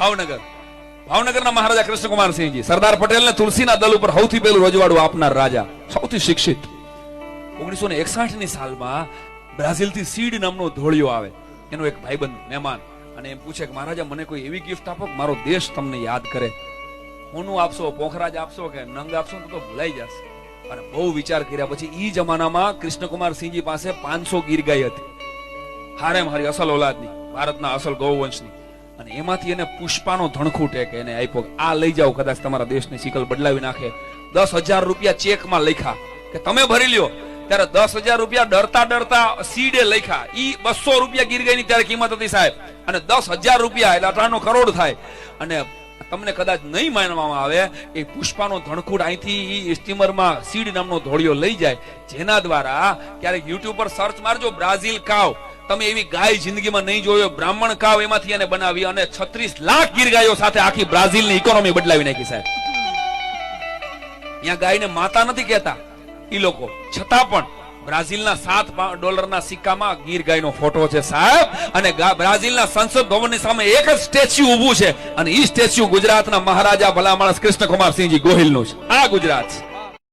ભાવનગરના મહારાજા કૃષ્ણકુમારસિંહજી, સરદાર પટેલને તુલસીના દલ ઉપર સૌથી પહેલું રજવાડું આપનાર રાજા, સૌથી શિક્ષિત. 1961 ની સાલમાં બ્રાઝિલથી સીડ નામનો ધોળિયો આવે, એનો એક ભાઈબંધ મહેમાન, અને એમ પૂછે કે મહારાજા મને કોઈ એવી ગિફ્ટ આપો કે મારો દેશ તમને યાદ કરે. હોનું આપશો, પોખરાજ આપશો કે નંગ આપશો તો ભૂલાઈ જશે. અને બહુ વિચાર કર્યા પછી ઈ જમાનામાં કૃષ્ણકુમારસિંહજી પાસે 500 ગીર ગાય હતી, હારેમ હારી અસલ ઓલાદની, ભારતના અસલ ગૌવંશની. અને એમાંથી એને પુષ્પાનો ધણખૂટ એક એને આપ્યો, આ લઈ જાઓ, કદાચ તમારા દેશની શિકલ બદલાવી નાખે. 10,000 રૂપિયા ચેકમાં લખ્યા કે તમે ભરી લ્યો. ત્યારે 10,000 રૂપિયા ડરતા ડરતા સીડે લખ્યા. ઈ 200 રૂપિયા ગીર ગાયની ત્યારે કિંમત હતી સાહેબ, અને 10,000 રૂપિયા એટલે 18 કરોડ થાય. અને તમને કદાચ નહીં માનવામાં આવે, એ પુષ્પાનો ધણખૂટ અહીંથી સ્ટીમરમાં સીડ નામનો ધોળિયો લઈ જાય, જેના દ્વારા ક્યારેક યુટ્યુબ પર સર્ચ મારજો બ્રાઝિલ કાવ, તમે એવી ગાય જિંદગીમાં નહીં જોયો. બ્રાહ્મણ કાવ એમાંથી એને બનાવી અને 36 લાખ ગીર ગાયો સાથે આખી બ્રાઝિલની ઇકોનોમી બદલાવી નાખી સાહેબ. અહીંયા ગાયને માતા નથી કહેતા ઈ લોકો, છતાં પણ બ્રાઝિલના $7 સિક્કામાં ગીર ગાયનો ફોટો છે સાહેબ. અને બ્રાઝિલના સંસદ ભવનની સામે એક જ સ્ટેચ્યુ ઊભું છે, અને ઈ સ્ટેચ્યુ ગુજરાતના મહારાજા ભલા માણસ કૃષ્ણકુમારસિંહજી ગોહિલનું છે. આ ગુજરાત છે.